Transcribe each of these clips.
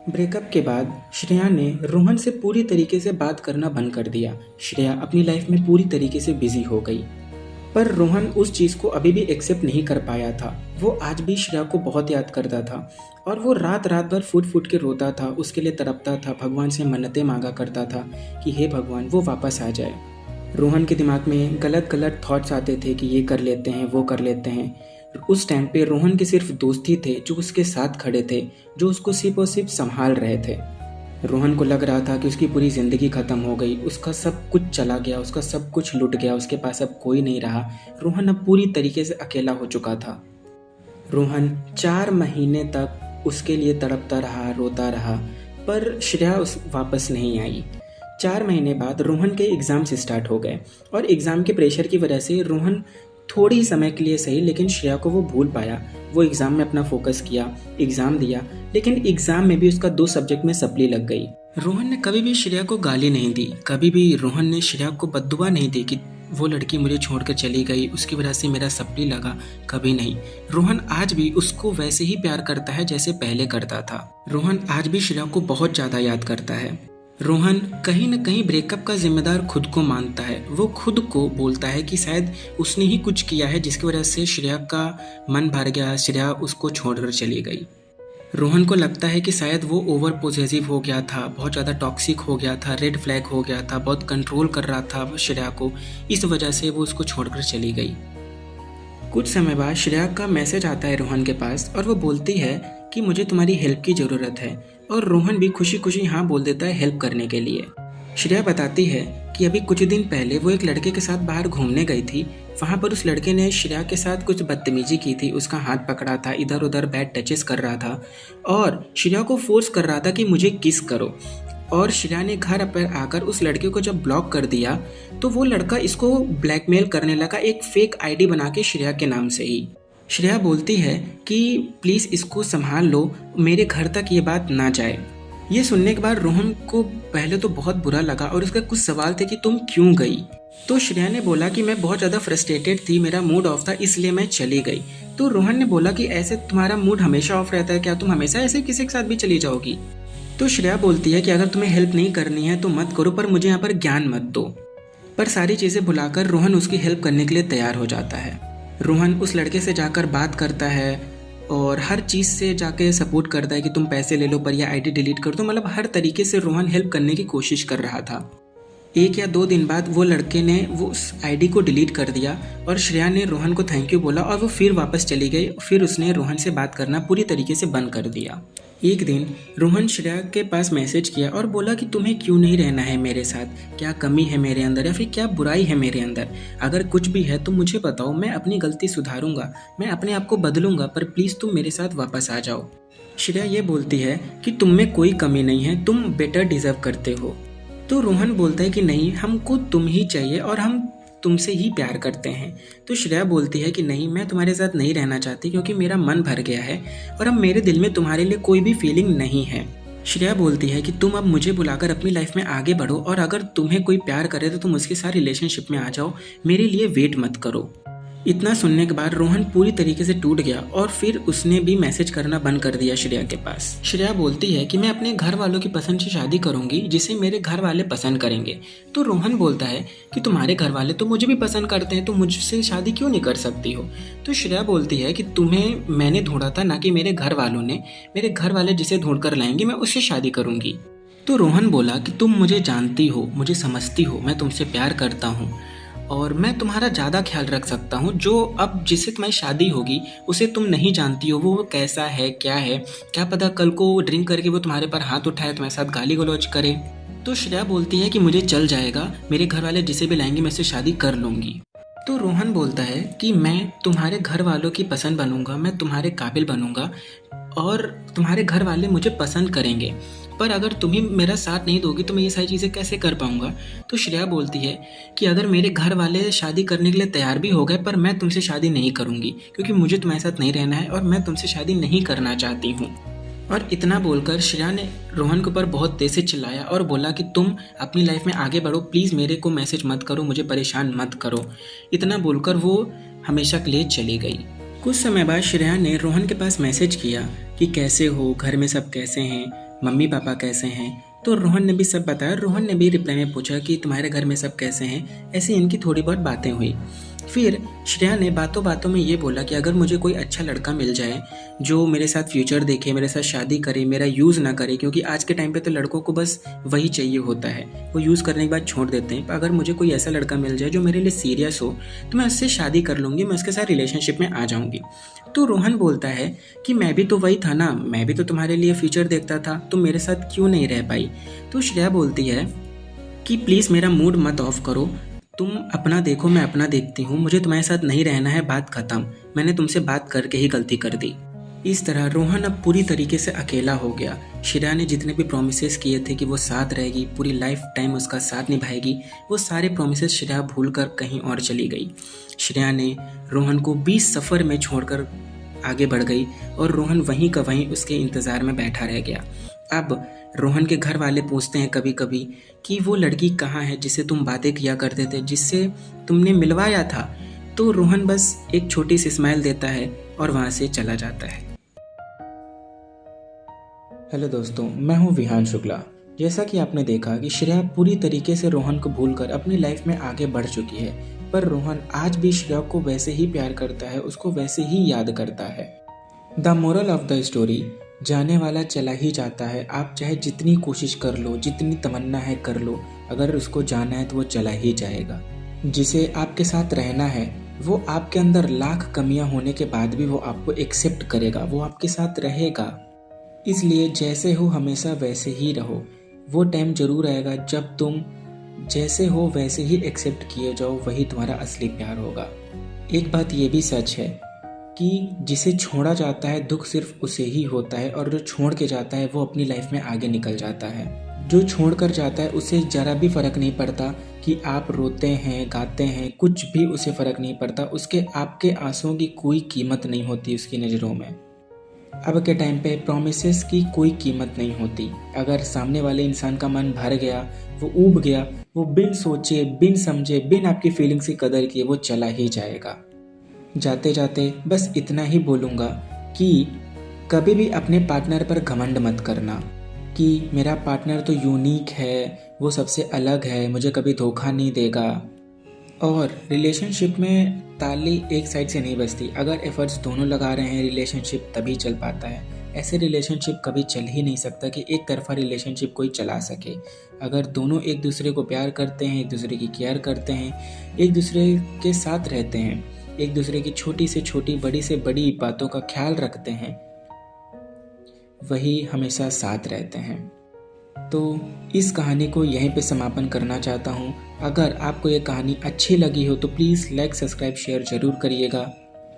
Breakup के बाद श्रेया ने रोहन से पूरी तरीके से बात करना बंद कर दिया। श्रेया अपनी लाइफ में पूरी तरीके से बिजी हो गई, पर रोहन उस चीज़ को अभी भी एक्सेप्ट नहीं कर पाया था। वो आज भी श्रेया को बहुत याद करता था और वो रात रात भर फूट फूट के रोता था, उसके लिए तड़पता था, भगवान से मन्नतें मांगा करता था कि हे भगवान वो वापस आ जाए। रोहन के दिमाग में गलत गलत थॉट्स आते थे कि ये कर लेते हैं, वो कर लेते हैं। उस टाइम पे रोहन के सिर्फ दोस्त ही थे जो उसके साथ खड़े थे, जो उसको सिर्फ और सिर्फ संभाल रहे थे। रोहन को लग रहा था कि उसकी पूरी ज़िंदगी ख़त्म हो गई, उसका सब कुछ चला गया, उसका सब कुछ लुट गया, उसके पास अब कोई नहीं रहा। रोहन अब पूरी तरीके से अकेला हो चुका था। रोहन 4 महीने तक उसके लिए तड़पता रहा, रोता रहा, पर श्रेया उस वापस नहीं आई। 4 महीने बाद रोहन के एग्ज़ाम्स स्टार्ट हो गए और एग्ज़ाम के प्रेशर की वजह से रोहन थोड़ी ही समय के लिए सही लेकिन श्रेया को वो भूल पाया। वो एग्ज़ाम में अपना फोकस किया, एग्ज़ाम दिया, लेकिन एग्ज़ाम में भी उसका 2 सब्जेक्ट में सप्ली लग गई। रोहन ने कभी भी श्रेया को गाली नहीं दी, कभी भी रोहन ने श्रेया को बद्दुआ नहीं दी कि वो लड़की मुझे छोड़कर चली गई, उसकी वजह से मेरा सप्ली लगा, कभी नहीं। रोहन आज भी उसको वैसे ही प्यार करता है जैसे पहले करता था। रोहन आज भी श्रेया को बहुत ज़्यादा याद करता है। रोहन कहीं न कहीं ब्रेकअप का जिम्मेदार खुद को मानता है। वो खुद को बोलता है कि शायद उसने ही कुछ किया है जिसकी वजह से श्रेया का मन भर गया, श्रेया उसको छोड़कर चली गई। रोहन को लगता है कि शायद वो ओवर पॉसेसिव हो गया था, बहुत ज़्यादा टॉक्सिक हो गया था, रेड फ्लैग हो गया था, बहुत कंट्रोल कर रहा था श्रेया को, इस वजह से वो उसको छोड़कर चली गई। कुछ समय बाद श्रेया का मैसेज आता है रोहन के पास और वो बोलती है कि मुझे तुम्हारी हेल्प की ज़रूरत है, और रोहन भी खुशी खुशी हाँ बोल देता है हेल्प करने के लिए। श्रेया बताती है कि अभी कुछ दिन पहले वो एक लड़के के साथ बाहर घूमने गई थी। वहाँ पर उस लड़के ने श्रेया के साथ कुछ बदतमीजी की थी, उसका हाथ पकड़ा था, इधर उधर बैड टचेस कर रहा था और श्रेया को फोर्स कर रहा था कि मुझे किस करो। और श्रेया ने घर पर आकर उस लड़के को जब ब्लॉक कर दिया तो वो लड़का इसको ब्लैकमेल करने लगा, एक फेक आईडी बना के श्रेया के नाम से ही। श्रेया बोलती है कि प्लीज़ इसको संभाल लो, मेरे घर तक ये बात ना जाए। ये सुनने के बाद रोहन को पहले तो बहुत बुरा लगा और उसका कुछ सवाल थे कि तुम क्यों गई। तो श्रेया ने बोला कि मैं बहुत ज़्यादा फ्रस्ट्रेटेड थी, मेरा मूड ऑफ था, इसलिए मैं चली गई। तो रोहन ने बोला कि ऐसे तुम्हारा मूड हमेशा ऑफ रहता है क्या, तुम हमेशा ऐसे किसी के साथ भी चली जाओगी। तो श्रेया बोलती है कि अगर तुम्हें हेल्प नहीं करनी है तो मत करो, पर मुझे यहाँ पर ज्ञान मत दो। पर सारी चीज़ें भुलाकर रोहन उसकी हेल्प करने के लिए तैयार हो जाता है। रोहन उस लड़के से जाकर बात करता है और हर चीज़ से जाके सपोर्ट करता है कि तुम पैसे ले लो पर यह आईडी डिलीट कर दो। मतलब हर तरीके से रोहन हेल्प करने की कोशिश कर रहा था। 1 या 2 दिन बाद वो लड़के ने वो उस आईडी को डिलीट कर दिया और श्रेया ने रोहन को थैंक यू बोला और वो फिर वापस चली गई। फिर उसने रोहन से बात करना पूरी तरीके से बंद कर दिया। एक दिन रोहन श्रेया के पास मैसेज किया और बोला कि तुम्हें क्यों नहीं रहना है मेरे साथ, क्या कमी है मेरे अंदर या फिर क्या बुराई है मेरे अंदर, अगर कुछ भी है तो मुझे बताओ, मैं अपनी गलती सुधारूंगा, मैं अपने आप को बदलूंगा, पर प्लीज़ तुम मेरे साथ वापस आ जाओ। श्रेया ये बोलती है कि तुम में कोई कमी नहीं है, तुम बेटर डिजर्व करते हो। तो रोहन बोलता है कि नहीं, हमको तुम ही चाहिए और हम तुमसे ही प्यार करते हैं। तो श्रेया बोलती है कि नहीं, मैं तुम्हारे साथ नहीं रहना चाहती क्योंकि मेरा मन भर गया है और अब मेरे दिल में तुम्हारे लिए कोई भी फीलिंग नहीं है। श्रेया बोलती है कि तुम अब मुझे बुलाकर अपनी लाइफ में आगे बढ़ो और अगर तुम्हें कोई प्यार करे तो तुम उसके साथ रिलेशनशिप में आ जाओ, मेरे लिए वेट मत करो। इतना सुनने के बाद रोहन पूरी तरीके से टूट गया और फिर उसने भी मैसेज करना बंद कर दिया श्रेया के पास। श्रेया बोलती है कि मैं अपने घर वालों की पसंद से शादी करूंगी जिसे मेरे घर वाले पसंद करेंगे। तो रोहन बोलता है कि तुम्हारे घर वाले तो मुझे भी पसंद करते हैं, तो मुझसे शादी क्यों नहीं कर सकती हो। तो श्रेया बोलती है कि तुम्हें मैंने ढूंढा था, ना कि मेरे घर वालों ने, मेरे घर वाले जिसे ढूंढ कर लाएंगे मैं उससे शादी करूंगी। तो रोहन बोला कि तुम मुझे जानती हो, मुझे समझती हो, मैं तुमसे प्यार करता हूँ और मैं तुम्हारा ज़्यादा ख्याल रख सकता हूँ। जो अब जिससे तुम्हारी शादी होगी उसे तुम नहीं जानती हो, वो कैसा है, क्या पता कल को ड्रिंक करके वो तुम्हारे पर हाथ उठाए, तुम्हारे साथ गाली गलौज करे। तो श्रेया बोलती है कि मुझे चल जाएगा, मेरे घर वाले जिसे भी लाएंगे मैं उससे शादी कर लूँगी। तो रोहन बोलता है कि मैं तुम्हारे घर वालों की पसंद बनूंगा, मैं तुम्हारे काबिल बनूंगा और तुम्हारे घर वाले मुझे पसंद करेंगे, पर अगर तुम ही मेरा साथ नहीं दोगी तो मैं ये सारी चीज़ें कैसे कर पाऊंगा। तो श्रेया बोलती है कि अगर मेरे घर वाले शादी करने के लिए तैयार भी हो गए पर मैं तुमसे शादी नहीं करूंगी क्योंकि मुझे तुम्हारे साथ नहीं रहना है और मैं तुमसे शादी नहीं करना चाहती हूँ। और इतना बोलकर श्रेया ने रोहन के ऊपर बहुत तेज से चिल्लाया और बोला कि तुम अपनी लाइफ में आगे बढ़ो, प्लीज़ मेरे को मैसेज मत करो, मुझे परेशान मत करो। इतना बोलकर वो हमेशा के लिए चली गई। कुछ समय बाद श्रेया ने रोहन के पास मैसेज किया कि कैसे हो, घर में सब कैसे हैं, मम्मी पापा कैसे हैं? तो रोहन ने भी सब बताया। रोहन ने भी रिप्लाई में पूछा कि तुम्हारे घर में सब कैसे हैं? ऐसी इनकी थोड़ी बहुत बातें हुई। फिर श्रेया ने बातों बातों में ये बोला कि अगर मुझे कोई अच्छा लड़का मिल जाए जो मेरे साथ फ्यूचर देखे, मेरे साथ शादी करे, मेरा यूज़ ना करे, क्योंकि आज के टाइम पे तो लड़कों को बस वही चाहिए होता है, वो यूज़ करने के बाद छोड़ देते हैं। पर अगर मुझे कोई ऐसा लड़का मिल जाए जो मेरे लिए सीरियस हो तो मैं उससे शादी कर लूँगी, मैं उसके साथ रिलेशनशिप में आ जाऊँगी। तो रोहन बोलता है कि मैं भी तो वही था ना, मैं भी तो तुम्हारे लिए फ्यूचर देखता था, तुम मेरे साथ क्यों नहीं रह पाई? तो श्रेया बोलती है कि प्लीज़ मेरा मूड मत ऑफ करो, तुम अपना देखो, मैं अपना देखती हूँ, मुझे तुम्हारे साथ नहीं रहना है, बात खत्म, मैंने तुमसे बात करके ही गलती कर दी। इस तरह रोहन अब पूरी तरीके से अकेला हो गया। श्रेया ने जितने भी प्रोमिसेस किए थे कि वो साथ रहेगी, पूरी लाइफ टाइम उसका साथ निभाएगी, वो सारे प्रोमिसेस श्रेया भूलकर कहीं और चली गई। श्रेया ने रोहन को 20 सफ़र में छोड़कर आगे बढ़ गई और रोहन वहीं का वहीं उसके इंतज़ार में बैठा रह गया। अब रोहन के घर वाले पूछते हैं कभी कभी कि वो लड़की कहाँ है जिससे तुम बातें किया करते थे, जिससे तुमने मिलवाया था? तो रोहन बस एक छोटी सी स्माइल देता है और वहाँ से चला जाता है। हेलो दोस्तों, मैं हूँ विहान शुक्ला। जैसा कि आपने देखा कि श्रेया पूरी तरीके से रोहन को भूलकर अपनी लाइफ में आगे बढ़ चुकी है, पर रोहन आज भी श्रेया को वैसे ही प्यार करता है, उसको वैसे ही याद करता है। The moral of the story, जाने वाला चला ही जाता है। आप चाहे जितनी कोशिश कर लो, जितनी तमन्ना है कर लो, अगर उसको जाना है तो वो चला ही जाएगा। जिसे आपके साथ रहना है वो आपके अंदर लाख कमियां होने के बाद भी वो आपको एक्सेप्ट करेगा, वो आपके साथ रहेगा। इसलिए जैसे हो हमेशा वैसे ही रहो। वो टाइम जरूर आएगा जब तुम जैसे हो वैसे ही एक्सेप्ट किए जाओ, वही तुम्हारा असली प्यार होगा। एक बात ये भी सच है कि जिसे छोड़ा जाता है दुख सिर्फ उसे ही होता है, और जो छोड़ के जाता है वो अपनी लाइफ में आगे निकल जाता है। जो छोड़ कर जाता है उसे ज़रा भी फ़र्क नहीं पड़ता कि आप रोते हैं, गाते हैं, कुछ भी उसे फ़र्क नहीं पड़ता। उसके आपके आंसुओं की कोई कीमत नहीं होती उसकी नज़रों में। अब के टाइम पे प्रोमिसेस की कोई कीमत नहीं होती। अगर सामने वाले इंसान का मन भर गया, वो ऊब गया, वो बिन सोचे, बिन समझे, बिन आपकी फीलिंग्स की कदर किए वो चला ही जाएगा। जाते जाते बस इतना ही बोलूँगा कि कभी भी अपने पार्टनर पर घमंड मत करना कि मेरा पार्टनर तो यूनिक है, वो सबसे अलग है, मुझे कभी धोखा नहीं देगा। और रिलेशनशिप में ताली एक साइड से नहीं बजती। अगर एफर्ट्स दोनों लगा रहे हैं रिलेशनशिप तभी चल पाता है। ऐसे रिलेशनशिप कभी चल ही नहीं सकता कि एक तरफा रिलेशनशिप कोई चला सके। अगर दोनों एक दूसरे को प्यार करते हैं, एक दूसरे की केयर करते हैं, एक दूसरे के साथ रहते हैं, एक दूसरे की छोटी से छोटी, बड़ी से बड़ी बातों का ख्याल रखते हैं, वही हमेशा साथ रहते हैं। तो इस कहानी को यहीं पे समापन करना चाहता हूँ। अगर आपको ये कहानी अच्छी लगी हो तो प्लीज़ लाइक, सब्सक्राइब, शेयर ज़रूर करिएगा।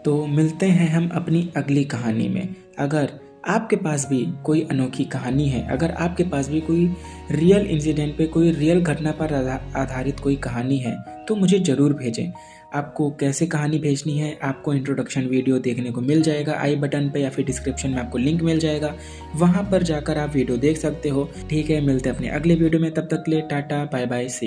तो मिलते हैं हम अपनी अगली कहानी में। अगर आपके पास भी कोई अनोखी कहानी है, अगर आपके पास भी कोई रियल इंसिडेंट पे, कोई रियल घटना पर आधारित कोई कहानी है तो मुझे ज़रूर भेजें। आपको कैसे कहानी भेजनी है आपको इंट्रोडक्शन वीडियो देखने को मिल जाएगा आई बटन पे, या फिर डिस्क्रिप्शन में आपको लिंक मिल जाएगा, वहाँ पर जाकर आप वीडियो देख सकते हो। ठीक है, मिलते हैं अपने अगले वीडियो में, तब तक के लिए tata bye bye, see you.